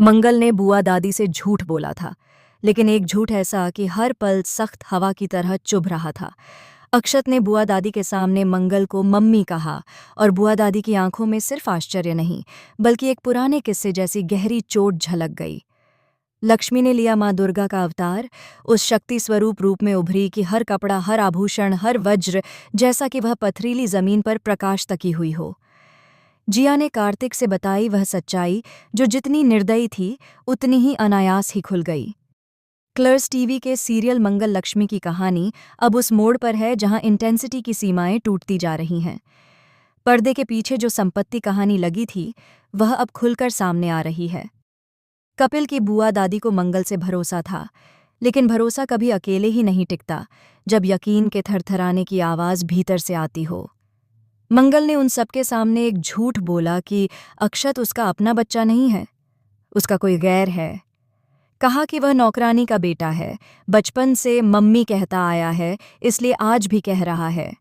मंगल ने बुआ दादी से झूठ बोला था, लेकिन एक झूठ ऐसा कि हर पल सख्त हवा की तरह चुभ रहा था। अक्षत ने बुआ दादी के सामने मंगल को मम्मी कहा और बुआ दादी की आंखों में सिर्फ आश्चर्य नहीं, बल्कि एक पुराने किस्से जैसी गहरी चोट झलक गई। लक्ष्मी ने लिया माँ दुर्गा का अवतार, उस शक्ति स्वरूप रूप में उभरी कि हर कपड़ा, हर आभूषण, हर वज्र जैसा कि वह पथरीली जमीन पर प्रकाश तकी हुई हो। जिया ने कार्तिक से बताई वह सच्चाई जो जितनी निर्दयी थी उतनी ही अनायास ही खुल गई। क्लर्स टीवी के सीरियल मंगल लक्ष्मी की कहानी अब उस मोड़ पर है जहां इंटेंसिटी की सीमाएं टूटती जा रही हैं। पर्दे के पीछे जो संपत्ति कहानी लगी थी वह अब खुलकर सामने आ रही है। कपिल की बुआ दादी को मंगल से भरोसा था, लेकिन भरोसा कभी अकेले ही नहीं टिकता जब यकीन के थरथराने की आवाज़ भीतर से आती हो। मंगल ने उन सबके सामने एक झूठ बोला कि अक्षत उसका अपना बच्चा नहीं है, उसका कोई गैर है। कहा कि वह नौकरानी का बेटा है, बचपन से मम्मी कहता आया है, इसलिए आज भी कह रहा है।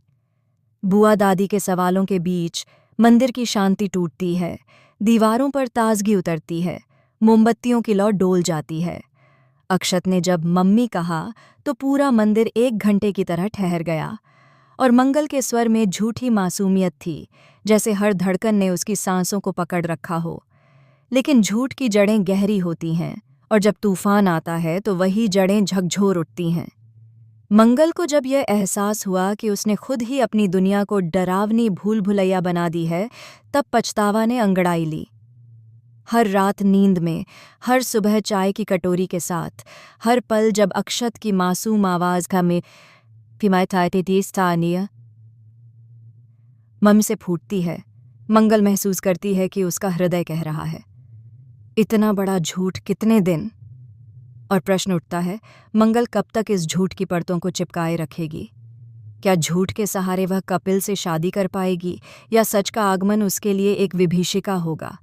बुआ दादी के सवालों के बीच मंदिर की शांति टूटती है, दीवारों पर ताजगी उतरती है, मोमबत्तियों की लौ डोल जाती है। अक्षत ने जब मम्मी कहा तो पूरा मंदिर 1 घंटे की तरह ठहर गया, और मंगल के स्वर में झूठी मासूमियत थी, जैसे हर धड़कन ने उसकी सांसों को पकड़ रखा हो। लेकिन झूठ की जड़ें गहरी होती हैं, और जब तूफान आता है तो वही जड़ें झकझोर उठती हैं। मंगल को जब यह एहसास हुआ कि उसने खुद ही अपनी दुनिया को डरावनी भूल भुलैया बना दी है, तब पछतावा ने अंगड़ाई ली। हर रात नींद में, हर सुबह चाय की कटोरी के साथ, हर पल जब अक्षत की मासूम आवाज़ का में स्थानीय मम से फूटती है, मंगल महसूस करती है कि उसका हृदय कह रहा है, इतना बड़ा झूठ कितने दिन? और प्रश्न उठता है, मंगल कब तक इस झूठ की परतों को चिपकाए रखेगी? क्या झूठ के सहारे वह कपिल से शादी कर पाएगी, या सच का आगमन उसके लिए एक विभीषिका होगा?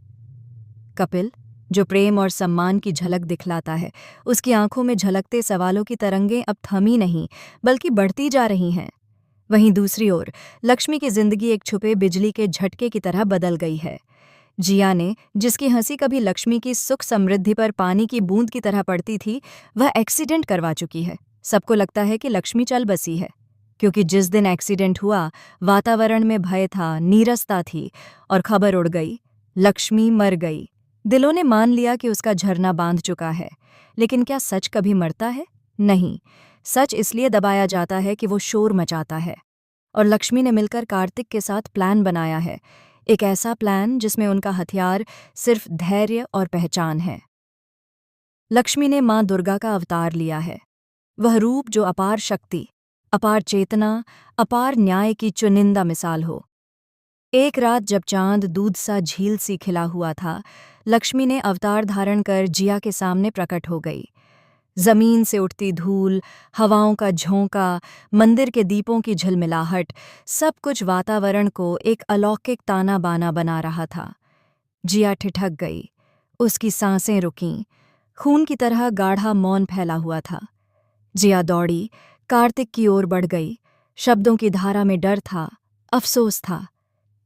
कपिल, जो प्रेम और सम्मान की झलक दिखलाता है, उसकी आंखों में झलकते सवालों की तरंगें अब थमी नहीं, बल्कि बढ़ती जा रही हैं। वहीं दूसरी ओर लक्ष्मी की जिंदगी एक छुपे बिजली के झटके की तरह बदल गई है। जिया ने, जिसकी हंसी कभी लक्ष्मी की सुख समृद्धि पर पानी की बूंद की तरह पड़ती थी, वह एक्सीडेंट करवा चुकी है। सबको लगता है कि लक्ष्मी चल बसी है, क्योंकि जिस दिन एक्सीडेंट हुआ वातावरण में भय था, नीरसता थी, और खबर उड़ गई, लक्ष्मी मर गई। दिलों ने मान लिया कि उसका झरना बांध चुका है, लेकिन क्या सच कभी मरता है? नहीं, सच इसलिए दबाया जाता है कि वो शोर मचाता है। और लक्ष्मी ने मिलकर कार्तिक के साथ प्लान बनाया है, एक ऐसा प्लान जिसमें उनका हथियार सिर्फ धैर्य और पहचान है। लक्ष्मी ने माँ दुर्गा का अवतार लिया है, वह रूप जो अपार शक्ति, अपार चेतना, अपार न्याय की चुनिंदा मिसाल हो। एक रात जब चांद दूध सा झील सी खिला हुआ था, लक्ष्मी ने अवतार धारण कर जिया के सामने प्रकट हो गई। जमीन से उठती धूल, हवाओं का झोंका, मंदिर के दीपों की झिलमिलाहट, सब कुछ वातावरण को एक अलौकिक ताना बाना बना रहा था। जिया ठिठक गई, उसकी सांसें रुकीं, खून की तरह गाढ़ा मौन फैला हुआ था। जिया दौड़ी, कार्तिक की ओर बढ़ गई। शब्दों की धारा में डर था, अफसोस था।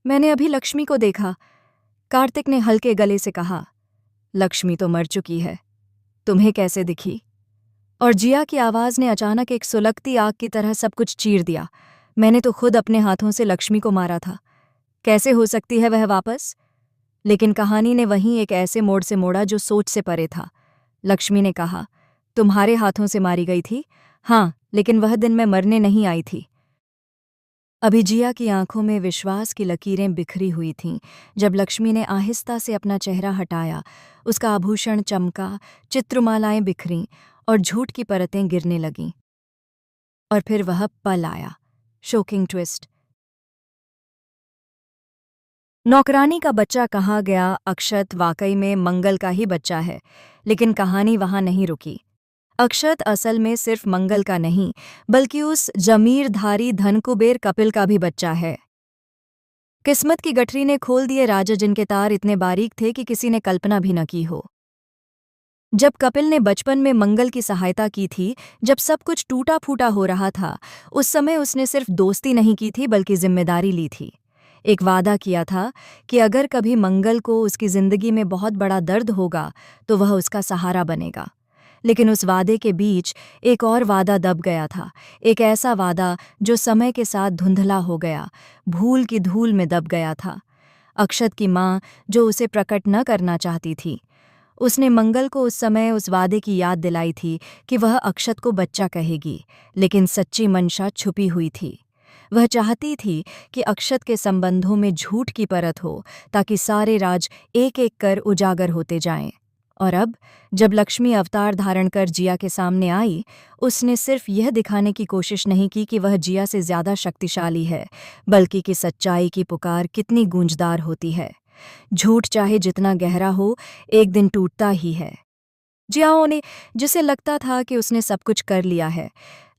मैंने अभी लक्ष्मी को देखा, कार्तिक ने हल्के गले से कहा। लक्ष्मी तो मर चुकी है, तुम्हें कैसे दिखी? और जिया की आवाज़ ने अचानक एक सुलगती आग की तरह सब कुछ चीर दिया। मैंने तो खुद अपने हाथों से लक्ष्मी को मारा था, कैसे हो सकती है वह वापस? लेकिन कहानी ने वहीं एक ऐसे मोड़ से मोड़ा जो सोच से परे था। लक्ष्मी ने कहा, तुम्हारे हाथों से मारी गई थी? हाँ, लेकिन वह दिन मैं मरने नहीं आई थी। अभी जिया की आंखों में विश्वास की लकीरें बिखरी हुई थीं जब लक्ष्मी ने आहिस्ता से अपना चेहरा हटाया। उसका आभूषण चमका, चित्रमालाएं बिखरीं और झूठ की परतें गिरने लगीं। और फिर वह पल आया, शॉकिंग ट्विस्ट। नौकरानी का बच्चा कहा गया, अक्षत वाकई में मंगल का ही बच्चा है, लेकिन कहानी वहां नहीं रुकी। अक्षत असल में सिर्फ मंगल का नहीं, बल्कि उस जमीरधारी धनकुबेर कपिल का भी बच्चा है। किस्मत की गठरी ने खोल दिए राज, जिनके तार इतने बारीक थे कि किसी ने कल्पना भी न की हो। जब कपिल ने बचपन में मंगल की सहायता की थी, जब सब कुछ टूटा फूटा हो रहा था, उस समय उसने सिर्फ दोस्ती नहीं की थी बल्कि जिम्मेदारी ली थी। एक वादा किया था कि अगर कभी मंगल को उसकी जिंदगी में बहुत बड़ा दर्द होगा तो वह उसका सहारा बनेगा। लेकिन उस वादे के बीच एक और वादा दब गया था, एक ऐसा वादा जो समय के साथ धुंधला हो गया, भूल की धूल में दब गया था। अक्षत की माँ, जो उसे प्रकट न करना चाहती थी, उसने मंगल को उस समय उस वादे की याद दिलाई थी कि वह अक्षत को बच्चा कहेगी, लेकिन सच्ची मंशा छुपी हुई थी। वह चाहती थी कि अक्षत के संबंधों में झूठ की परत हो, ताकि सारे राज एक एक कर उजागर होते जाएं। और अब जब लक्ष्मी अवतार धारण कर जिया के सामने आई, उसने सिर्फ यह दिखाने की कोशिश नहीं की कि वह जिया से ज्यादा शक्तिशाली है, बल्कि कि सच्चाई की पुकार कितनी गूंजदार होती है। झूठ चाहे जितना गहरा हो, एक दिन टूटता ही है। जियाओ ने, जिसे लगता था कि उसने सब कुछ कर लिया है,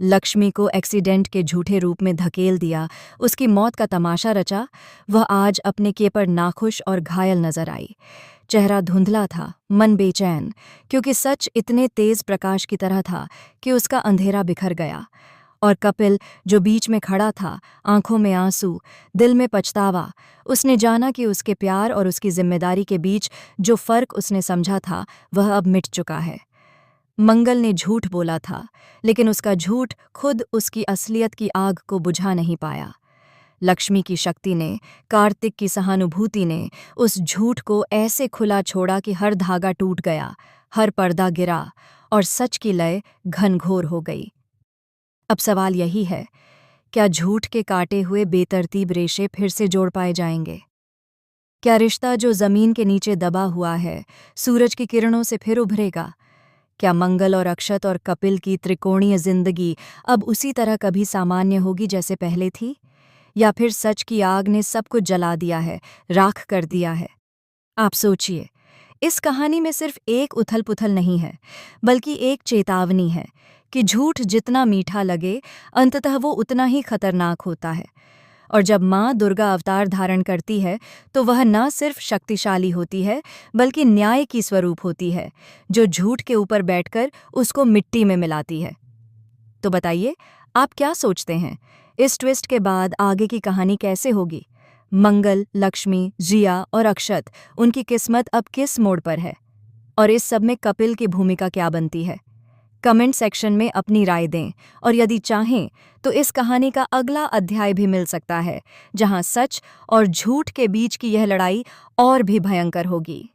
लक्ष्मी को एक्सीडेंट के झूठे रूप में धकेल दिया, उसकी मौत का तमाशा रचा। वह आज अपने किए पर नाखुश और घायल नजर आई। चेहरा धुंधला था, मन बेचैन, क्योंकि सच इतने तेज प्रकाश की तरह था कि उसका अंधेरा बिखर गया। और कपिल, जो बीच में खड़ा था, आंखों में आंसू, दिल में पछतावा, उसने जाना कि उसके प्यार और उसकी जिम्मेदारी के बीच जो फर्क उसने समझा था वह अब मिट चुका है। मंगल ने झूठ बोला था, लेकिन उसका झूठ खुद उसकी असलियत की आग को बुझा नहीं पाया। लक्ष्मी की शक्ति ने, कार्तिक की सहानुभूति ने उस झूठ को ऐसे खुला छोड़ा कि हर धागा टूट गया, हर पर्दा गिरा और सच की लय घनघोर हो गई। अब सवाल यही है, क्या झूठ के काटे हुए बेतरतीब रेशे फिर से जोड़ पाए जाएंगे? क्या रिश्ता जो जमीन के नीचे दबा हुआ है, सूरज की किरणों से फिर उभरेगा? क्या मंगल और अक्षत और कपिल की त्रिकोणीय जिंदगी अब उसी तरह कभी सामान्य होगी जैसे पहले थी? या फिर सच की आग ने सब कुछ जला दिया है, राख कर दिया है? आप सोचिए, इस कहानी में सिर्फ एक उथल-पुथल नहीं है, बल्कि एक चेतावनी है कि झूठ जितना मीठा लगे, अंततः वो उतना ही खतरनाक होता है। और जब माँ दुर्गा अवतार धारण करती है, तो वह न सिर्फ शक्तिशाली होती है, बल्कि न्याय की स्वरूप होती है, जो झूठ के ऊपर बैठकर उसको मिट्टी में मिलाती है। तो बताइए, आप क्या सोचते हैं? इस ट्विस्ट के बाद आगे की कहानी कैसे होगी? मंगल, लक्ष्मी, जिया और अक्षत, उनकी किस्मत अब किस मोड़ पर है? और इस सब में कपिल की भूमिका क्या बनती है? कमेंट सेक्शन में अपनी राय दें, और यदि चाहें तो इस कहानी का अगला अध्याय भी मिल सकता है, जहां सच और झूठ के बीच की यह लड़ाई और भी भयंकर होगी।